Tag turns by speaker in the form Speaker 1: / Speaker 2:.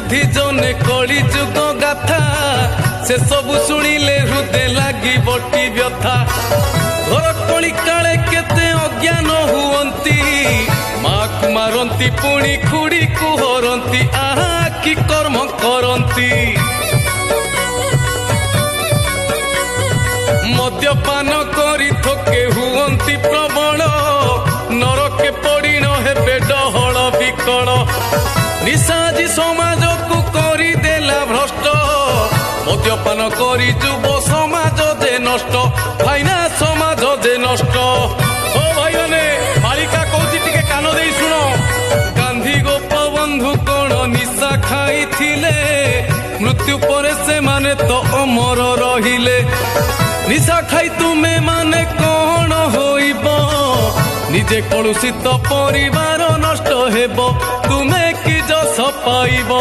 Speaker 1: बुद्धि जने कली जुग गाथा से सबु शुणिले हृदय लगी बटी व्यथा घर कली काले केते अज्ञान हुअंती माँ को मारंती पुणी खुड़ी को हरंती आहा कि कर्म करंती मद्यपान करी थके हुअंती प्रबल नरके पड़ी न हेबे डहल विकल निशाजी समाज को करी देला भ्रष्ट मद्यपान करी जुब समाज जे नष्ट भाईना समाज जे नष्ट ओ भाई माने मालिका कहूची टिके कान देई सुनो गांधी गोपबंधु कोण निशा खाई थिले मृत्यु परे से माने तो अमर रहिले निशा खाई तुमे माने कौन होइब निजे कलुषित परिवार नष्ट हेब तुमे कि जस पाइब।